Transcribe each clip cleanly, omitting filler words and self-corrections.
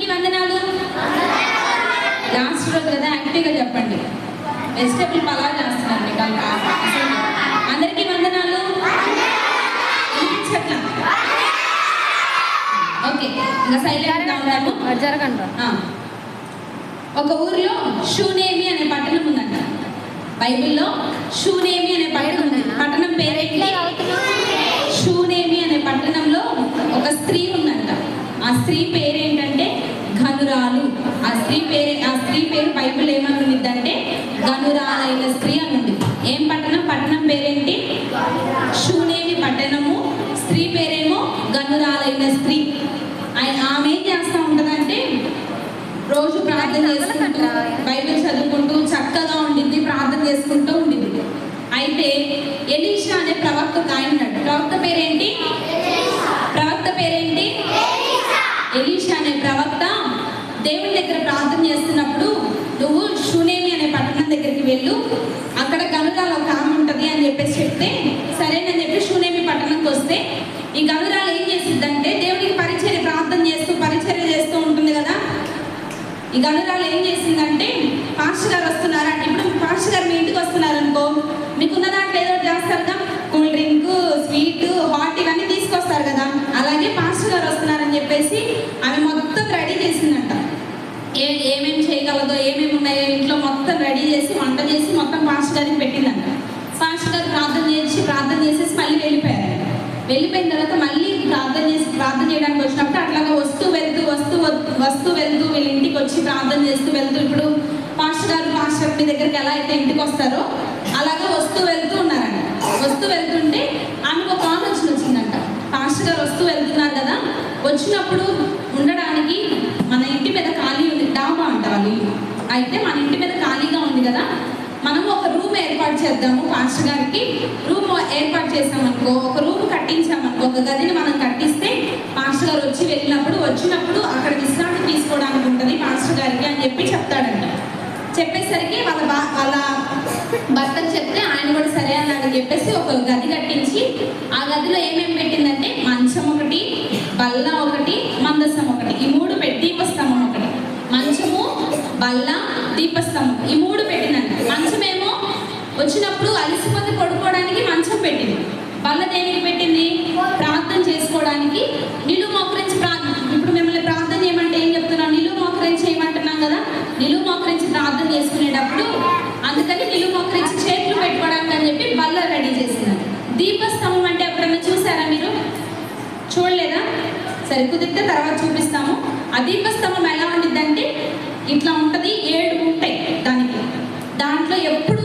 అందరికీ వందనాలు. లాస్ట్ రోజు కదా, యాక్టివ్గా చెప్పండి. వెజిటబుల్ పలావ్ చేస్తున్నారు మీకు. అందరికీ వందనాలు. ఓకే, ఇంకా సైలెంట్గా ఉన్నాము. జరగండి. ఒక ఊరిలో షూనేమి అనే పట్టణం ఉందంట. బైబిల్లో షూనేమి అనే పట్టణం ఉంది. పట్టణం పేరేంటి? షూనేమి అనే పట్టణంలో ఒక స్త్రీ ఉందంట. ఆ స్త్రీ పేరేంటంటే ఘనురాలు. ఆ స్త్రీ పేరు బైబిల్ ఏమని ఉండిద్దంటే ఘనురాలైన స్త్రీ అని ఉంది. ఏం పట్టణం? పట్టణం పేరేంటి? షూనేమి పట్టణము. స్త్రీ పేరేమో ఘనురాలైన స్త్రీ. ఆమె ఏం చేస్తూ ఉంటుందంటే రోజు ప్రార్థన చేసుకుంటూ బైబిల్ చదువుకుంటూ చక్కగా ఉండింది, ప్రార్థన చేసుకుంటూ ఉండింది. అయితే ఎలీషా అనే ప్రవక్త ఆయన ఉన్నాడు. ప్రవక్త పేరేంటి? ఎలీషా అనే ప్రవక్త దేవుని దగ్గర ప్రార్థన చేస్తున్నప్పుడు, నువ్వు షూనేమి అనే పట్టణం దగ్గరికి వెళ్ళు, అక్కడ గనురాలు ఒక ఆమె ఉంటుంది అని చెప్పేసి చెప్తే సరేనని చెప్పి షూనేమి పట్టణంకి వస్తే, ఈ గనురాలు ఏం చేసిద్దంటే దేవుడికి ప్రార్థన చేస్తూ పరిచర్య చేస్తూ ఉంటుంది కదా. ఈ గనురాలు ఏం చేసిందంటే, పాస్టర్ గారు వస్తున్నారంటే, ఇప్పుడు పాస్టర్ గారు మీ ఇంటికి వస్తున్నారనుకో, మీకున్న దాంట్లో ఏదో చేస్తారుగా, కూల్ డ్రింక్, స్వీట్, హాట్ ఇవన్నీ తీసుకొస్తారు కదా. అలాగే పాస్టర్ గారు వస్తున్నారని చెప్పేసి ఆమె మొత్తం రెడీ చేసిందంట. ఏమేమి చేయగలదో, ఏమేమి ఉన్నాయో ఇంట్లో మొత్తం రెడీ చేసి వంట చేసి మొత్తం పాస్టర్ గారికి పెట్టిందంట. పాస్టర్ గారు ప్రార్థన చేసేసి మళ్ళీ వెళ్ళిపోయారు. వెళ్ళిపోయిన తర్వాత మళ్ళీ ప్రార్థన చేయడానికి వచ్చినప్పుడు అట్లాగా వస్తూ వెళ్తూ వీళ్ళ ఇంటికి వచ్చి ప్రార్థన చేస్తూ వెళ్తూ, ఇప్పుడు పాస్టర్ మీ దగ్గరికి ఎలా అయితే ఇంటికి వస్తారో అలాగా వస్తూ వెళ్తూ ఉన్నారంట. వస్తూ వెళ్తుంటే ఆమెకు ఒక ఆలోచన వచ్చిందంట. పాస్టర్ గారు వస్తూ వెళ్తున్నారు కదా, వచ్చినప్పుడు ఉండడానికి మన ఇంటి మీద ఖాళీ ఉంది, డాబా అంట వాళ్ళ ఇల్లు. అయితే మన ఇంటి మీద ఖాళీగా ఉంది కదా, మనము ఒక రూమ్ ఏర్పాటు చేద్దాము. పాస్టర్ గారికి రూమ్ ఏర్పాటు చేసామనుకో, ఒక రూమ్ కట్టించామనుకో, ఒక గదిని మనం కట్టిస్తే పాస్టర్ గారు వచ్చినప్పుడు అక్కడ విశ్రాంతి తీసుకోవడానికి ఉంటుంది పాస్టర్ గారికి అని చెప్పి చెప్తాడంట. చెప్పేసరికి వాళ్ళ భర్తకు చెప్తే ఆయన కూడా సరే అని చెప్పేసి ఒక గది కట్టించి ఆ గదిలో ఏమేమి పెట్టిందంటే మంచం ఒకటి, బల్ల ఒకటి, మందసం ఒకటి, ఈ మూడు దీపస్తంభం ఒకటి. మంచము, బల్ల, దీపస్తంభం ఈ మూడు పెట్టిందంట. మంచమేమో వచ్చినప్పుడు అలసిపోతే పడుకోవడానికి మంచం పెట్టింది. బల్ల దేనికి పెట్టింది? ప్రార్థన చేసుకోవడానికి. నిలువు మోకరించి ఇప్పుడు మిమ్మల్ని ప్రార్థన చేయమంటే ఏం చెప్తున్నాం? నిలువు మోకరించి చేయమంటున్నాం కదా. నిలువు మోకరించి ప్రార్థన చేసుకునేటప్పుడు అందుకని నిలువు మోకరించి చేతులు పెట్టుకోవడానికి అని చెప్పి బల్ల రెడీ చేసింది. దీపస్తంభం అంటే ఎప్పుడైనా చూసారా మీరు? చూడలేదా? సరే, కుదిరితే తర్వాత చూపిస్తాము. ఆ దీపస్తంభం ఎలా ఉండిద్దంటే ఇట్లా ఉంటుంది, 7 ఉంటాయి దానికి. దాంట్లో ఎప్పుడు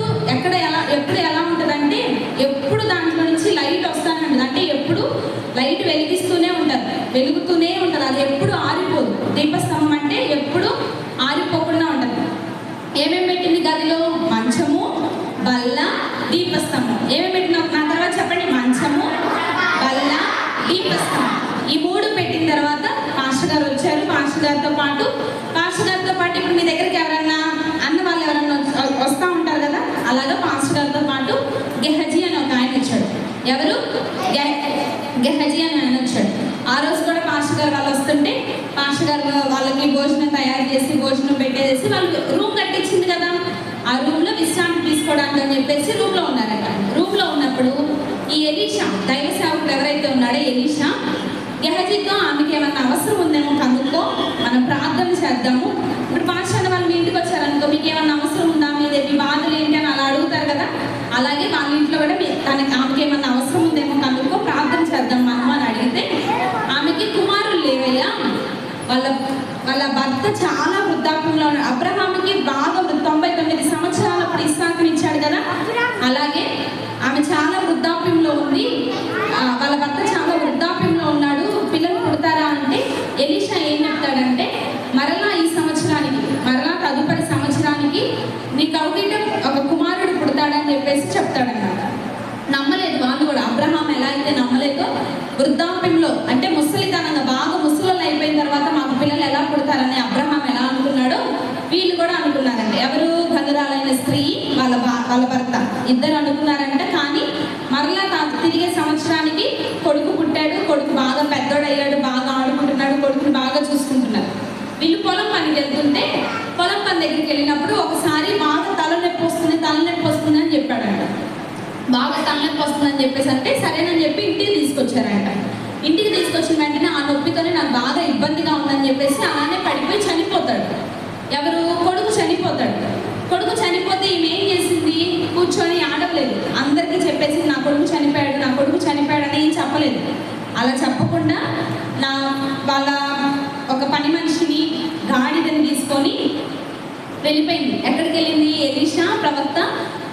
ఎలా ఉంటుందంటే ఎప్పుడు దాంట్లో నుంచి లైట్ వస్తానే ఉంటుంది. అంటే ఎప్పుడు లైట్ వెలుగుతూనే ఉంటుంది. అది ఎప్పుడు ఆరిపోదు. దీపస్తంభం అంటే ఎప్పుడు ఆరిపోకుండా ఉంటుంది. ఏమేమి పెట్టింది గదిలో? మంచము, బల్ల, దీపస్తంభం. ఏమేమి పెట్టిన నా తర్వాత చెప్పండి. మంచము, బల్ల, దీపస్తంభం ఈ మూడు పెట్టిన తర్వాత పాస్టర్ గారు వచ్చారు. పాస్టర్ గారితో పాటు ఇప్పుడు మీ దగ్గరికి ఎవరన్నా అన్న వాళ్ళు ఎవరన్నా వస్తూ ఉంటారు కదా, అలాగా పాస్టర్ గారితో పాటు గెహజీ అని ఒక ఆయన వచ్చాడు. ఎవరు? గెహజీ అని ఆయన వచ్చాడు. ఆ రోజు కూడా పాస్టర్ గారు వాళ్ళు వస్తుంటే పాస్టర్ గారు వాళ్ళకి భోజనం తయారు చేసి భోజనం పెట్టేసి వాళ్ళు రూమ్ కట్టించింది కదా, ఆ రూమ్లో విశ్రాంతి తీసుకోవడానికి అని చెప్పేసి రూమ్లో ఉన్నారట. రూమ్లో ఉన్నప్పుడు ఈ ఎలీషా దైవ సేవకుడు ఎవరైతే ఉన్నాడో ఎలీషా గెహజీతో ఆమెకి ఏమన్నా అవసరం ఉందేమో కనుక్కో, మనం ప్రార్థన చేద్దాము. ఇప్పుడు పాస్టర్ వాళ్ళు మీ ఇంటికి వచ్చారనుకో, మీకు ఏమన్నా అవసరం ఉందా, మీ బాధలు ఏంటి అని అలా అడుగుతారు కదా. అలాగే వాళ్ళ ఇంట్లో కూడా ఆమెకి ఏమన్నా అవసరం ఉందేమో కనుక్కో, ప్రార్థన చేద్దాం మనము అని అడిగితే, ఆమెకి కుమారులు లేవయ్యా, వాళ్ళ భర్త చాలా వృద్ధాప్యంలో ఉన్నాడు. అబ్రహాముకి బాగా 99 సంవత్సరాలప్పుడు ఇస్సాకుని ఇచ్చాడు కదా, అలాగే ఆమె చాలా వృద్ధాప్యంలో ఉంది, వాళ్ళ భర్త చాలా వృద్ధాప్యంలో ఉన్నాడు, పిల్లలు పుడతారా అంటే ఎలీషా ఏం చెప్తాడంటే, మరలా తదుపరి సంవత్సరానికి నీ కౌగిట ఒక కుమారుడు పుడతాడని చెప్పేసి చెప్తాడన్నమాట. నమ్మలేదు వాళ్ళు కూడా. అబ్రహాం ఎలా అయితే నమ్మలేదో, వృద్ధాప్యంలో అంటే ముసలితనంగా బాగా ముసలి అయిపోయిన తర్వాత మాకు పిల్లలు ఎలా పుడతారని అబ్రహాం ఎలా అనుకున్నాడో వీళ్ళు కూడా అనుకున్నారంట. ఎవరు? ఘనురాలైన స్త్రీ వాళ్ళ భర్త ఇద్దరు అనుకున్నారంట. కానీ మరలా తిరిగే సంవత్సరానికి కొడుకు పుట్టాడు. కొడుకు బాగా పెద్దోడయ్యాడు, బాగా ఆడుకుంటున్నాడు, కొడుకుని బాగా చూసుకుంటున్నారు. వీళ్ళు పొలం పనికి వెళ్తుంటే పొలం పని దగ్గరికి వెళ్ళినప్పుడు ఒకసారి బాగా తలనొప్పి వస్తుంది అని చెప్పాడంట. బాగా తలనొప్పి వస్తుందని చెప్పేసి అంటే సరేనని చెప్పి ఇంటికి తీసుకొచ్చారంట. ఇంటికి తీసుకొచ్చిన వెంటనే ఆ నొప్పితోనే నాకు బాగా ఇబ్బందిగా ఉందని చెప్పేసి అలానే పడిపోయి చనిపోతాడు. ఎవరు? కొడుకు చనిపోతాడు. కొడుకు చనిపోతే ఈమె ఏం చేసింది? కూర్చొని ఆడలేదు. అందరికీ చెప్పేసి నా కొడుకు చనిపోయాడు అని ఏం చెప్పలేదు. అలా చెప్పకుండా వాళ్ళ ఒక పని మనిషిని గాడిదని తీసుకొని వెళ్ళిపోయింది. ఎక్కడికి వెళ్ళింది? ఎలీషా ప్రవక్త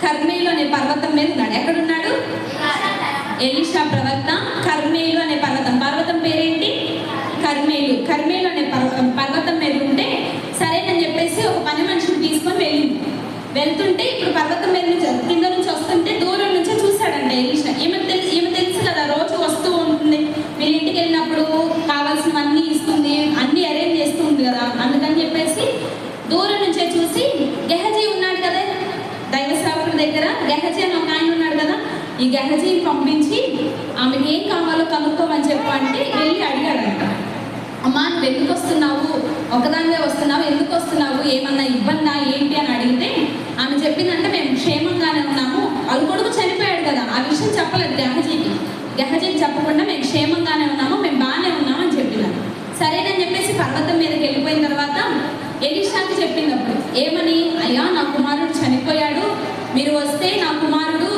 కర్మేలు అనే పర్వతం మీద ఉన్నాడు. ఎక్కడున్నాడు? ఎలీషా ప్రవక్త కర్మేలు అనే పర్వతం పేరేంటి? కర్మేలు అనే పర్వతం మీద ఉంటే సరేనని చెప్పేసి ఒక పని మనిషిని తీసుకొని వెళ్ళింది. వెళ్తుంటే ఇప్పుడు పర్వతం మీద నుంచి కింద నుంచి వస్తుంటే దూరం నుంచే చూశాడంట ఎలీషా. ఈమె తెలుసు కదా, రోజు వస్తూ ఉంటుంది, వీళ్ళ ఇంటికి వెళ్ళినప్పుడు కావాల్సినవన్నీ ఇస్తుంది, అన్ని అరేంజ్ చేస్తూ ఉంది కదా. అందుకని చెప్పేసి దూరం నుంచే చూసి గెహజీ ఉన్నాడు కదా దైవ సేవకుడి దగ్గర, గెహజీ అని ఒక ఆయన ఉన్నాడు కదా, ఈ గెహజీని పంపించి ఆమెకి ఏం కావాలో కనుక్కోమని చెప్పు అంటే వెళ్ళి అడిగాడంట. అమ్మా నువ్వు ఎందుకు వస్తున్నావు? ఒకదానివే వస్తున్నావు, ఎందుకు వస్తున్నావు? ఏమన్నా ఇబ్బందా ఏంటి అని అడిగితే ఆమె చెప్పిందంటే మేము క్షేమంగానే ఉన్నాము. వాళ్ళ కొడుకు చనిపోయాడు కదా, ఆ విషయం చెప్పలేదు గెహజీకి చెప్పకుండా మేము క్షేమంగానే ఉన్నాము, మేము బాగానే ఉన్నాము అని చెప్పినాను. సరేనని చెప్పేసి పర్వతం మీదకి వెళ్ళిపోయిన తర్వాత ఎలీషాకి చెప్పినప్పుడు ఏమని? అయ్యా నా కుమారుడు చనిపోయాడు, మీరు వస్తే నా కుమారుడు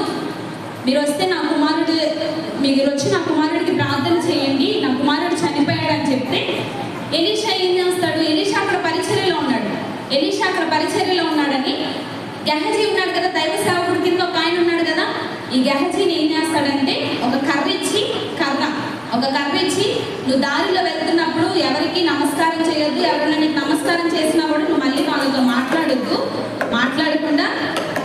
మీరు వచ్చి నా కుమారుడికి ప్రార్థన చేయండి, నా కుమారుడు చనిపోయాడు అని చెప్తే ఎలీషా ఏం చేస్తాడు? ఎలీషా అక్కడ పరిచర్యలో ఉన్నాడని గెహజీ ఉన్నాడు కదా, దైవ సేవకుడి కింద ఒక ఆయన ఉన్నాడు కదా, ఈ గెహజీని ఏం చేస్తాడంటే ఒక కర్ర ఇచ్చి నువ్వు దారిలో వెళ్తున్నప్పుడు ఎవరికి నమస్కారం చేయొద్దు, ఎవరైనా నీకు నమస్కారం చేసినా కూడా నువ్వు మళ్ళీ వాళ్ళతో మాట్లాడకుండా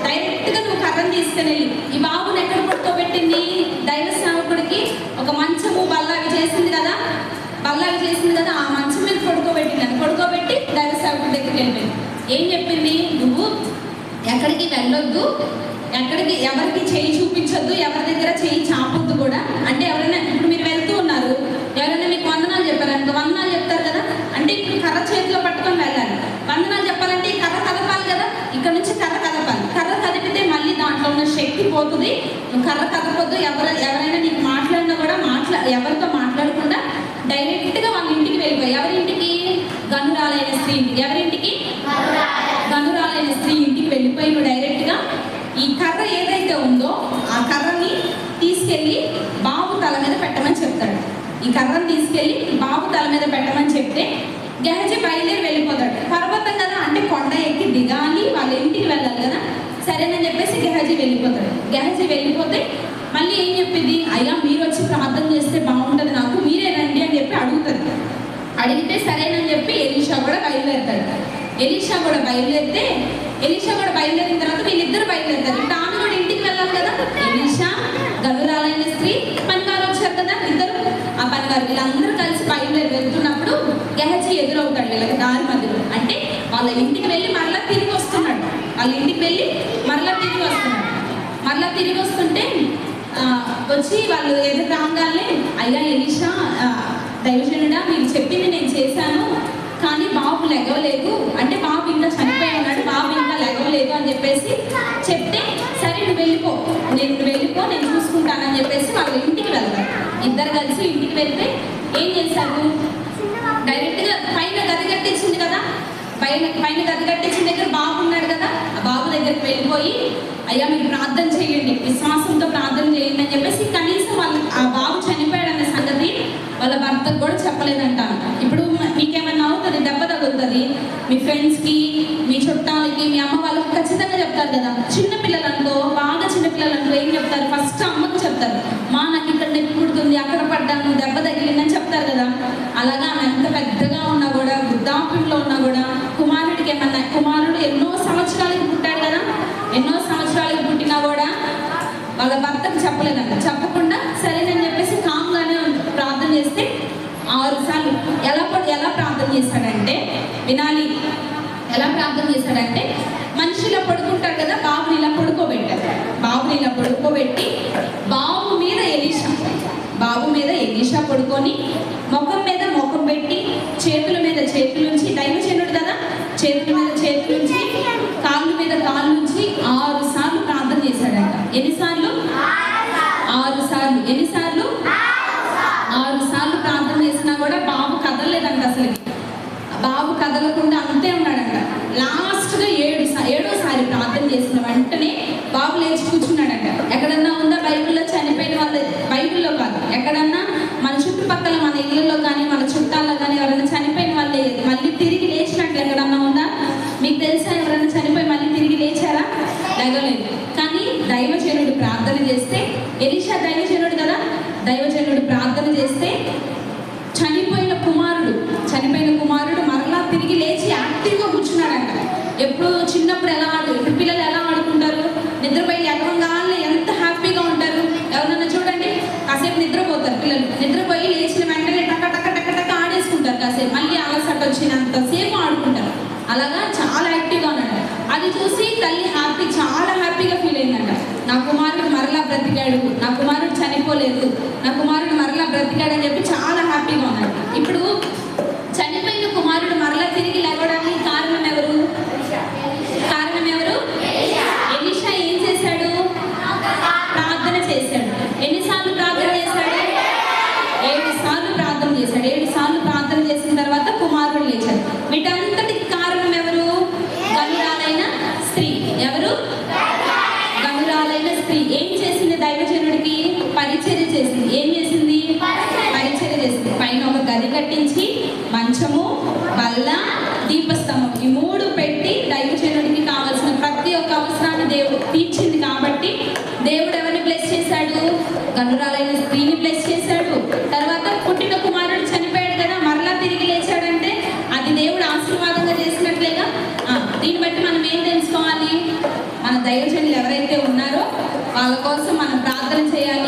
డైరెక్ట్గా నువ్వు కర్రను తీసుకెళ్ళి ఈ బాబుని ఎక్కడ పడుకోబెట్టింది? దైవ సేవకుడికి ఒక మంచము బల్లావి చేసింది కదా, ఆ మంచం మీద పడుకోబెట్టి దైవ సేవకుడి దగ్గరికి వెళ్ళిపోయింది. ఏం చెప్పింది? నువ్వు ఎక్కడికి వెళ్ళొద్దు, ఎవరికి చేయి చూపించొద్దు, ఎవరి దగ్గర చేయి చాపొద్దు కూడా. అంటే ఎవరైనా ఇప్పుడు మీరు వెళ్తూ ఉన్నారు, ఎవరైనా మీకు వందనాలు చెప్పారనుకో, వందనాలు చెప్తారు కదా, అంటే ఇప్పుడు కర్ర చేతిలో పట్టుకొని వెళ్ళాలి. వందనాలు చెప్పాలంటే ఈ కర్ర కదపాలి కదా, ఇక్కడ నుంచి కర్ర కదిపితే మళ్ళీ దాంట్లో ఉన్న శక్తి పోతుంది. నువ్వు కర్ర కదపొద్దు, ఎవరైనా నీకు మాట్లాడినా కూడా ఎవరితో మాట్లాడకుండా డైరెక్ట్గా వాళ్ళ ఇంటికి వెళ్ళిపోయి, ఎవరింటికి? గనురాలైన స్త్రీ ఇంటికి. ఎవరింటికి? గనురాలైన స్త్రీ ఇంటికి వెళ్ళిపోయి నువ్వు డైరెక్ట్గా ఈ కర్ర ఏదైతే ఉందో ఆ కర్రని తీసుకెళ్ళి బాబు తల మీద పెట్టమని చెప్తాడు. ఈ కర్రను తీసుకెళ్ళి బాబు తల మీద పెట్టమని చెప్తే గెహజీ బయలుదేరి వెళ్ళిపోతాడు. పర్వతం కదా, అంటే కొండ ఎక్కి దిగాలి, వాళ్ళ ఇంటికి వెళ్ళాలి కదా. సరేనని చెప్పేసి గెహజీ వెళ్ళిపోతే మళ్ళీ ఏం చెప్పింది? అయ్యా మీరు వచ్చి ప్రార్థన చేస్తే బాగుంటుంది, నాకు మీరే రండి అని చెప్పి అడుగుతుంది. అడిగితే సరేనని చెప్పి ఎలీషా కూడా బయలుదేరుతాడు. ఎలీషా కూడా బయలుదేరిన తర్వాత వీళ్ళిద్దరు బయలుదేరుతారు. ఇప్పుడు ఆమె కూడా ఇంటికి వెళ్ళాలి కదా. ఎలీషా, గనురాలైన స్త్రీ, పనివారు వచ్చారు కదా ఇద్దరు. ఆ పనివారు వీళ్ళందరూ కలిసి బయలుదేరి వెళ్తున్నప్పుడు గెహజీ ఎదురవుతాడు వీళ్ళకి దారి మధ్యలో. అంటే వాళ్ళ ఇంటికి వెళ్ళి మరలా తిరిగి వస్తున్నాడు. మరలా తిరిగి వస్తుంటే వచ్చి వాళ్ళు ఎదురు రాగానే అయ్యా ఎలీషా, దైవజనుడా మీరు చెప్పింది నేను చేశాను, కానీ బాబు లెగవలేదు, అంటే బాబు ఇంకా చనిపోయి ఉన్నాడు, బాబు ఇంకా లెగవలేదు అని చెప్పేసి చెప్తే సరే నువ్వు వెళ్ళిపో, నేను చూసుకుంటానని చెప్పేసి వాళ్ళ ఇంటికి వెళ్తారు. ఇద్దరు కలిసి ఇంటికి వెళ్తే ఏం చేశారు? డైరెక్ట్గా పైన గది కట్టించింది కదా, పైన గది కట్టించిన దగ్గర బాబు ఉన్నాడు కదా, ఆ బాబు దగ్గరికి వెళ్ళిపోయి అయ్యా మీరు ప్రార్థన చేయండి, విశ్వాసంతో ప్రార్థన చేయండి అని చెప్పేసి కనీసం ఆ బాబు చనిపోయాడనే సంగతి వాళ్ళ భర్తకు కూడా చెప్పలేదంట. ఇప్పుడు మీకేమన్నా అవుతుంది, దెబ్బ తగులుతుంది, మీ ఫ్రెండ్స్కి, మీ చుట్టాలకి, మీ అమ్మ వాళ్ళకి ఖచ్చితంగా చెప్తారు కదా. బాగా చిన్నపిల్లలనుకో ఏం చెప్తారు? ఫస్ట్ అమ్మకు చెప్తారు, నాకు ఇక్కడ నొప్పి పుడుతుంది, అక్కడ పడ్డాను, దెబ్బ తగిలిందని చెప్తారు కదా. అలాగా ఎంత పెద్దగా ఉన్నా కూడా, వృద్ధాప్యంలో ఉన్నా కూడా కుమారుడు ఎన్నో సంవత్సరాలకి పుట్టాడు కదా, ఎన్నో సంవత్సరాలకి పుట్టినా కూడా వాళ్ళ భర్తకు చెప్పలేదంట. చెప్పకుండా సరేనని చెప్పేసి కామ్గానే ప్రార్థన చేస్తే 6 సార్లు ఎలా ప్రార్థన చేశాడంటే వినాలి. ఎలా ప్రార్థన చేశాడంటే మనిషి ఇలా పడుకుంటాడు కదా, బాబుని ఇలా పడుకోబెట్టి బాబు మీద ఎలీషా పడుకొని ముఖం మీద ముఖం పెట్టి చేతుల మీద చేతులుంచి దైవ కదలకుండా అంతే ఉన్నాడంట. లాస్ట్గా ఏడోసారి ప్రార్థన చేసిన వెంటనే బాబు లేచి కూర్చున్నాడంట. ఎక్కడన్నా ఉందా బైబిల్లో చనిపోయిన వాళ్ళు? బైబిల్లో కాదు, ఎక్కడన్నా మన చుట్టుపక్కల మన ఇళ్ళల్లో కానీ మన చుట్టాల్లో కానీ ఎవరైనా చనిపోయిన వాళ్ళు మళ్ళీ తిరిగి లేచినట్లు ఎక్కడన్నా ఉందా? మీకు తెలుసా ఎవరైనా చనిపోయి మళ్ళీ తిరిగి లేచారా? లేగలేదు. కానీ దైవజనుడు ప్రార్థన చేస్తే, ఎలీషా దైవజనుడు కదా, దైవజనుడు ప్రార్థన చేస్తే చనిపోయిన కుమారుడు మరలా తిరిగి లేచి యాక్టివ్గా కూర్చున్నాడంట. ఎప్పుడు చిన్నప్పుడు ఇప్పుడు పిల్లలు ఎలా ఆడుకుంటారు? నిద్రపోయి ఎగవంగానే ఎంత హ్యాపీగా ఉంటారు. ఎవరన్నా చూడండి, కాసేపు నిద్రపోతారు పిల్లలు. నిద్రపోయి లేచిన వెంటనే టక్క టక్క టక్క టక్క ఆడేసుకుంటారు. కాసేపు మళ్ళీ అలసట వచ్చినంతసేపు ఆడుకుంటారు. అలాగా చాలా యాక్టివ్గా ఉన్నాడు. అది చూసి తల్లి చాలా హ్యాపీగా ఫీల్ అయిందంట. నా కుమారుడు మరలా బ్రతికాడు, నా కుమారుడు చనిపోలేదు, నా కుమారుడు మరలా బ్రతికాడు అని చెప్పి చాలా హ్యాపీగా ఉన్నాడు. ఇప్పుడు చనిపోయిన కుమారుడు మరలా తిరిగి లేవడానికి కారణం ఎవరు? ఎలీషా ఏం చేశాడు? ప్రార్థన చేశాడు. ఎన్నిసార్లు ప్రార్థన చేశాడు? 7 సార్లు ప్రార్థన చేశాడు. 7 సార్లు ప్రార్థన చేసిన తర్వాత కుమారుడు లేచాడు. వీటంతటికి కారణం ఎవరు? గనురాలైన స్త్రీ. ఎవరు? గనురాలైన స్త్రీ. ఏం చేసింది? దైవజనుడికి పరిచర్య చేసింది. ఏం చేసింది? పరిచర్య చేసింది. పైన ఒక గది కట్టించి మంచము, బల్ల, దీపస్తంభం ఈ 3 పెట్టి దైవజనుడికి కావాల్సిన ప్రతి ఒక్క అవసరాన్ని దేవుడు తీర్చింది. కాబట్టి దేవుడు ఎవరిని బ్లెస్ చేశాడు? గనురాలైన స్త్రీని బ్లెస్ చేశాడు. తర్వాత పుట్టిన కుమారుడు చనిపోయాడు కదా, మరలా తిరిగి లేచాడంటే అది దేవుడు ఆశీర్వాదంగా చేసినట్లేగా. దీన్ని బట్టి మనం ఏం తెలుసుకోవాలి? మన దైవజనులు ఎవరైతే ఉన్నారో వాళ్ళ కోసం మనం ప్రార్థన చేయాలి.